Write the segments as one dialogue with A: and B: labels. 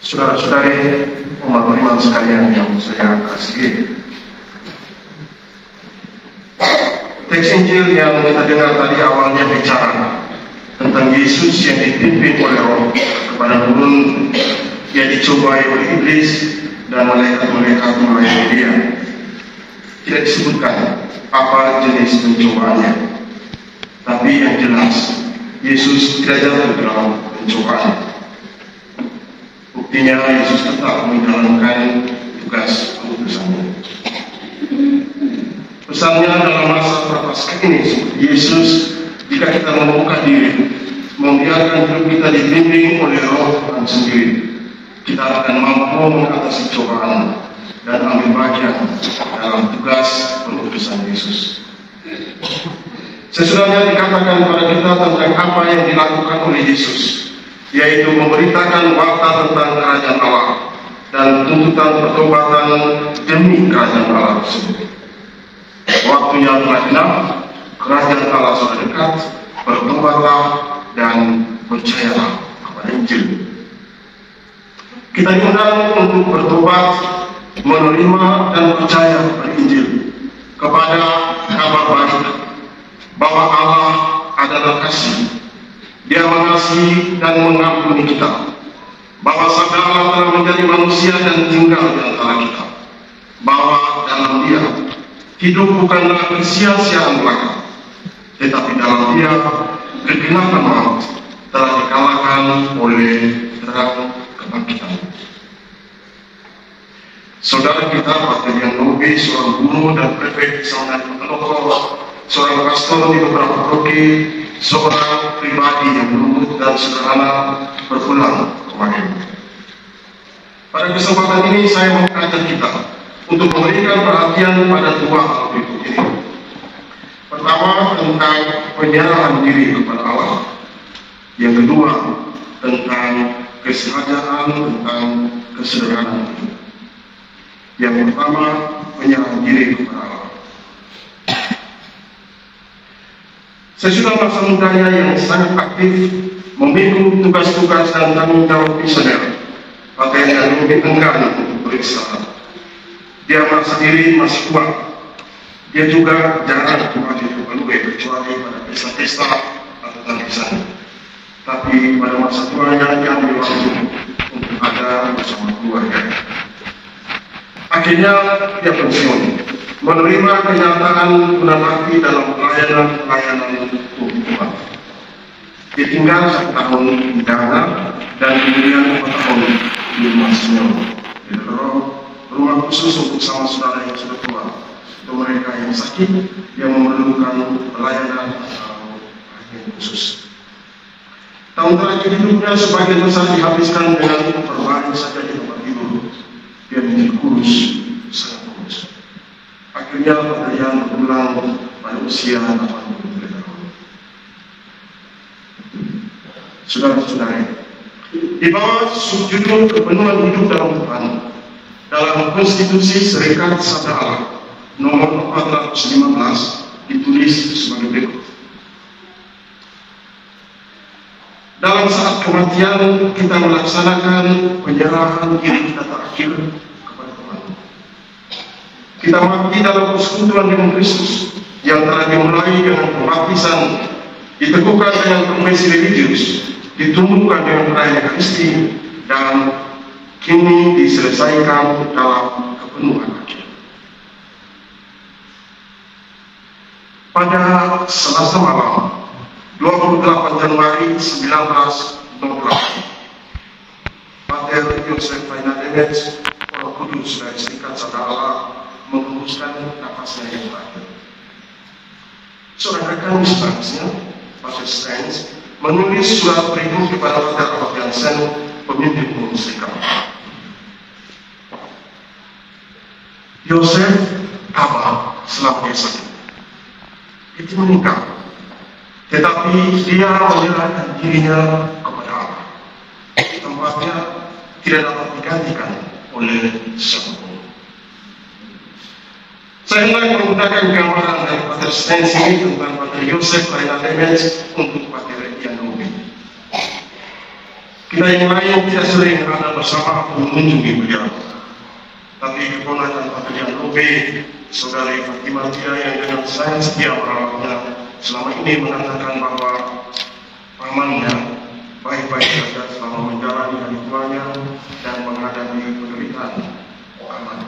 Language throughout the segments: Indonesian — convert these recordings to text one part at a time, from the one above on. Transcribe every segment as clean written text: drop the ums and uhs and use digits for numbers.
A: Saudara-saudari umat beriman sekalian yang saya kasihi, teks Injil yang kita dengar tadi awalnya bicara tentang Yesus yang dipimpin oleh Roh kepada gurun, yang dicobai oleh iblis dan malaikat-malaikat melayani dia. Tidak disebutkan apa jenis pencobaannya, tapi yang jelas Yesus tidak jatuh dalam pencobaan. Buktinya Yesus tetap menjalankan tugas utusannya. Pesannya dalam masa prapaskah ini, Yesus, jika kita membuka diri, membiarkan hidup kita dibimbing oleh Roh Tuhan sendiri, kita akan mampu mengatasi cobaan dan ambil bagian dalam tugas pengutusan Yesus. Sesudahnya dikatakan kepada kita tentang apa yang dilakukan oleh Yesus, yaitu memberitakan warta tentang kerajaan Allah dan tuntutan pertobatan demi kerajaan Allah tersebut. Waktunya telah genap, kerajaan Allah sudah dekat, bertobatlah dan percayalah kepada Injil. Kita diundang untuk bertobat, menerima dan percaya kepada Injil, kepada kabar baik bahwa Allah adalah kasih. Dia mengasihi dan mengampuni kita, bahwa Sang Allah telah menjadi manusia dan tinggal di antara kita, bahwa dalam Dia hidup bukanlah kesia-siaan belaka, tetapi dalam Dia kegelapan maut telah dikalahkan oleh terang kebangkitan. Saudara kita, Pak Tedian Nobi, seorang guru dan prefek di Seminari Ponorogo, seorang pastor di beberapa paroki, seorang pribadi yang lembut dan sederhana, berpulang kemarin. Pada kesempatan ini saya mau mengajak kita untuk memberikan perhatian pada dua hal berikut ini. Pertama, tentang penyerahan diri kepada Allah. Yang kedua, tentang kesehajaan, tentang kesederhanaan. Yang pertama, penyerahan diri kepada Allah. Sesudah masa mudanya yang sangat aktif memikul tugas-tugas dan tanggung jawab misioner, Pak Tedian Nobi enggan untuk beristirahat. Dia merasa diri masih kuat. Dia juga jarang kembali ke Balue kecuali pada pesta-pesta atau tangkisan. Tapi pada masa tuanya dia ambil waktu untuk ada bersama keluarga. Akhirnya dia pensiun, menerima kenyataan guna bakti dalam pelayanan Tuhan. Dia tinggal 1 tahun di Ghana dan kemudian 4 tahun di rumah senior. Di rumah khusus untuk sama saudara yang sudah tua, untuk mereka yang sakit, yang memerlukan pelayanan atau perhatian khusus. Tahun terakhir hidupnya sebagian besar dihabiskan dengan berbaring saja di tempat tidur. Dia menjadi kurus, sangat kurus. Akhirnya Tedian berpulang pada usia 83 tahun. Saudara-saudari, di bawah subjudul kepenuhan hidup dalam Tuhan, dalam Konstitusi Serikat Sabda Allah nomor 415 ditulis sebagai berikut. Dalam saat kematian kita melaksanakan penyerahan diri kita terakhir kepada Tuhan. Kita mati dalam persekutuan dengan Kristus yang telah dimulai dengan pembaptisan, diteguhkan dengan profesi religius, ditumbuhkan dengan perayaan Ekaristi, dan kini diselesaikan dalam kepenuhan akhir. Pada Selasa malam 28 Januari 1968, Pater Yosef Reina Demetz, Roh Kudus dari Serikat Sabda Allah, menghembuskan nafasnya yang terakhir. Seorang rekan bisnisnya, Pater Stens, menulis surat beribu kepada Pater Abad Jansen, pemimpin umum Serikat. Yosef tabah selama dia sakit. Itu meninggal, tetapi dia menyerahkan dirinya kepada Allah. Tempatnya tidak dapat digantikan oleh siapapun. Saya hendak menggunakan gambaran dari Pater Stens ini tentang Pater Yosef Reina Demetz untuk Pater Tedian Nobi. Kita yang lain tidak sering ada bersama atau mengunjungi beliau. Tapi keponakan Pater Jan Lobe, saudari Fatimah Tia yang dengan sayang setia merawatnya, selama ini mengatakan bahwa pamannya baik-baik saja selama menjalani hari tuanya dan menghadapi penderitaan aman.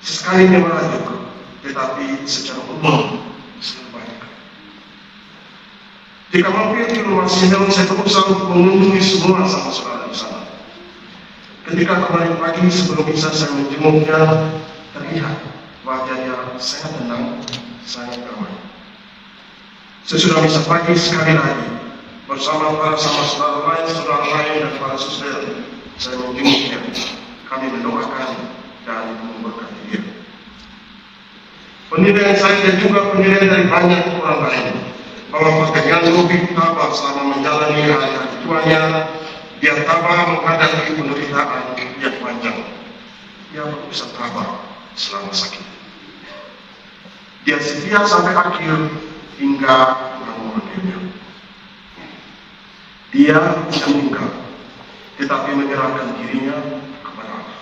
A: Sesekali dia merajuk, tetapi secara umum selalu baik. Jika mampir di rumah Simeon, saya berusaha untuk mengunjungi semua sama saudara di sana. Ketika kemarin pagi sebelum bisa saya menjenguknya, terlihat wajahnya sangat tenang, sangat damai. Sesudah misa pagi sekali lagi, bersama para saudara lain dan para suster, saya menjenguknya. Kami mendoakan dan memberkati dia. Penilaian saya dan juga penilaian dari banyak orang lain bahwa Pater Jan Lobe tabah selama menjalani hari-hari tuanya. Dia tabah menghadapi penderitaan yang panjang. Dia berusaha tabah selama sakit. Dia setia sampai akhir hingga meninggal. Dia tidak meninggal, tetapi menyerahkan dirinya kepada Allah.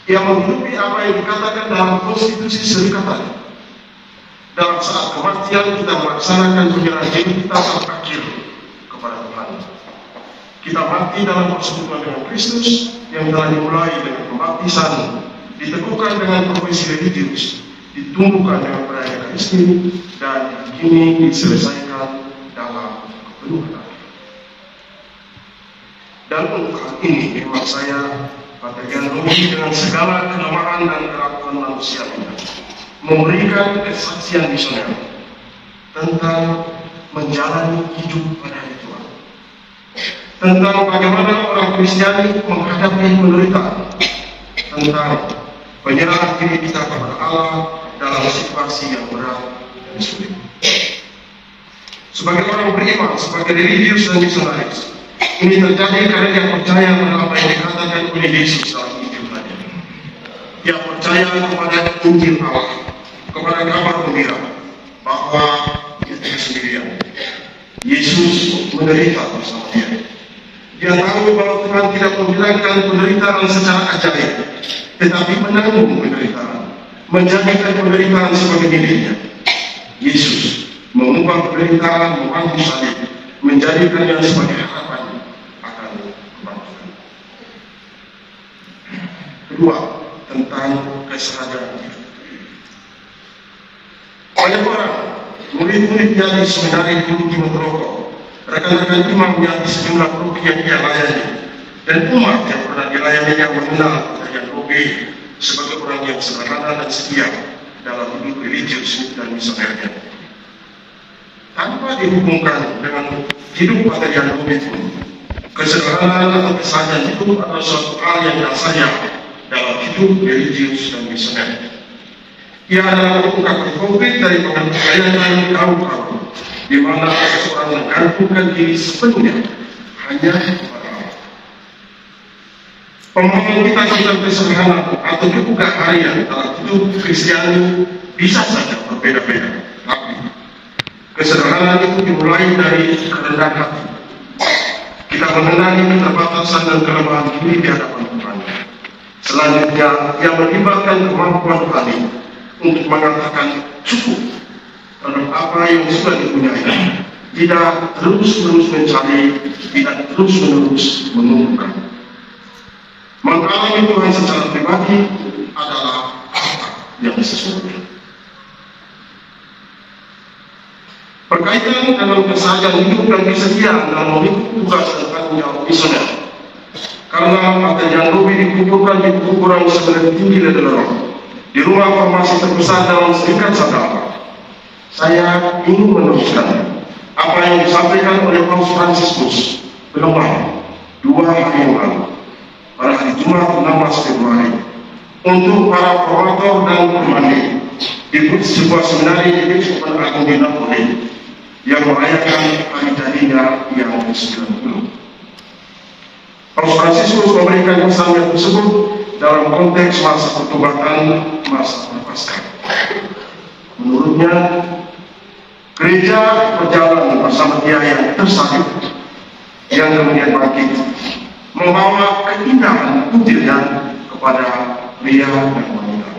A: Ia menghidupi apa yang dikatakan dalam konstitusi Serikatan. Dalam saat kematian kita melaksanakan penyerahan diri kita sampai akhir kepada Tuhan. Kita mati dalam persekutuan dengan Kristus yang telah dimulai dengan pembaptisan, diteguhkan dengan profesi religius, ditumbuhkan dengan perayaan Ekaristi, dan kini diselesaikan dalam kepenuhan akhir. Dan untuk hal ini memang saya, Pater Jan Lobe dengan segala kelemahan dan keraguan manusianya, memberikan kesaksian misioner tentang menjalani hidup pada hari Tuhan, tentang bagaimana orang Kristiani menghadapi penderitaan, tentang penyerahan diri kita kepada Allah dalam situasi yang berat dan sulit. Sebagai orang beriman, sebagai religius dan misionaris, ini terjadi karena dia percaya pada apa yang dikatakan oleh Yesus dalam Injil tadi. Dia percaya kepada Injil Allah, kepada kabar gembira bahwa dia tidak sendirian. Yesus menderita bersama dia. Dia tahu bahwa Tuhan tidak menghilangkan penderitaan secara ajaib, tetapi menanggung penderitaan, menjadikan penderitaan sebagai miliknya. Yesus mengubah penderitaan memangku salib, menjadikannya sebagai harapan akan kebangkitan. Kedua, tentang kesadaran diri. Banyak orang, murid-muridnya di seminari dulu di Montorogo, rekan-rekan imamnya di sejumlah paroki yang ia layani, dan umat yang pernah dilayaninya mengenal Pater Jan Lobe sebagai orang yang sederhana dan setia dalam hidup religius dan misionernya. Tanpa dihubungkan dengan hidup Pater Jan Lobe pun, kesederhanaan atau kesadaran itu adalah suatu hal yang dasarnya dalam hidup religius dan misioner. Ia adalah ungkapan konkret dari pengabdian kaum-kaum, di mana seseorang menggantungkan diri sepenuhnya hanya kepada Allah. Pemahaman kita tentang kesederhanaan atau juga harian dalam hidup Kristiani bisa saja berbeda-beda, tapi kesederhanaan itu dimulai dari kerendahan hati. Kita mengenali keterbatasan dan kelemahan diri di hadapan Tuhan. Selanjutnya, ia melibatkan kemampuan rohani untuk mengatakan cukup terhadap apa yang sudah dipunyai, tidak terus-menerus mencari, tidak terus-menerus menumbuhkan. Mengalami Tuhan secara pribadi adalah harta yang sesungguhnya. Berkaitan dengan keseharian hidup dan kesediaan dalam memikul tugas dan tanggung jawab misioner, karena Pater Jan Lobe dikumpulkan di pengukuran sebelah tinggi Lederong, di rumah formasi terbesar dalam Serikat Sadar, saya ingin meneruskan apa yang disampaikan oleh Paus Fransiskus Belum 2 hari yang lalu, pada hari Jumat 16 Februari, untuk para formator dan pemandi di sebuah seminari di Biskop Agung di Napoli yang merayakan hari jadinya yang ke-90. Paus Fransiskus memberikan pesannya tersebut dalam konteks masa pertobatan, masa Prapaskah. Menurutnya, gereja berjalan bersama dia yang tersalib yang kemudian bangkit, membawa keindahan pujian kepada pria dan wanita.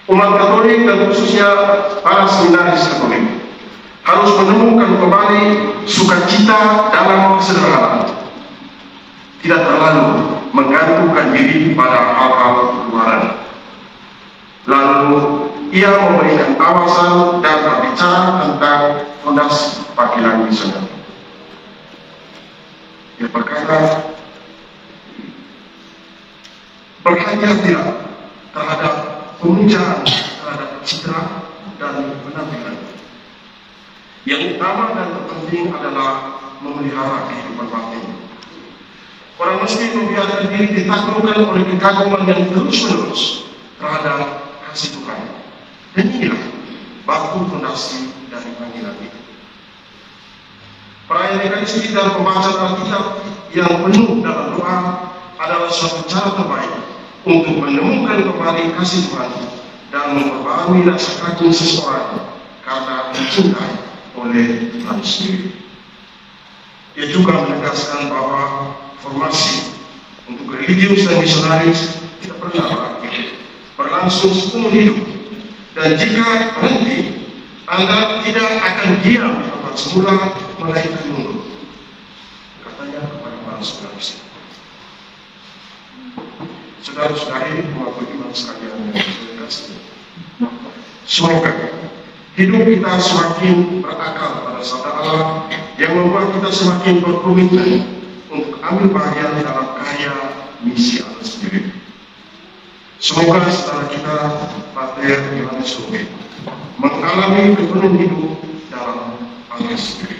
A: Umat Katolik dan khususnya para seminaris Katolik harus menemukan kembali sukacita dalam kesederhanaan, tidak terlalu menggantungkan diri pada hal-hal luaran. Lalu ia memberikan awasan dan berbicara tentang fondasi panggilan misioner. Ia berkata, berhati-hatilah terhadap pemujaan terhadap citra dan penampilan. Yang utama dan terpenting adalah memelihara kehidupan batin. Orang mesti membiarkan diri ditaklukkan oleh kekaguman yang terus-menerus terhadap kasih Tuhan. Dan inilah batu fondasi dari panggilan itu. Perayaan Ekaristi dan pembacaan Alkitab yang penuh dalam doa adalah suatu cara terbaik untuk menemukan kembali kasih Tuhan dan memperbarui rasa kagum seseorang karena dicintai oleh Tuhan sendiri. Ia juga menegaskan bahwa formasi untuk religius dan misionaris tidak pernah berakhir, berlangsung seumur hidup, dan jika berhenti, Anda tidak akan diam di tempat semula, melainkan mundur, katanya kepada para saudara. Saudara-saudari, umat beriman sekalian yang saya kasih, semoga hidup kita semakin berakal pada sabda Allah yang membuat kita semakin berkomitmen untuk ambil bagian dalam karya misi Allah sendiri. Semoga saudara kita, Pater Yohanes Luke, mengalami kepenuhan hidup dalam Allah sendiri.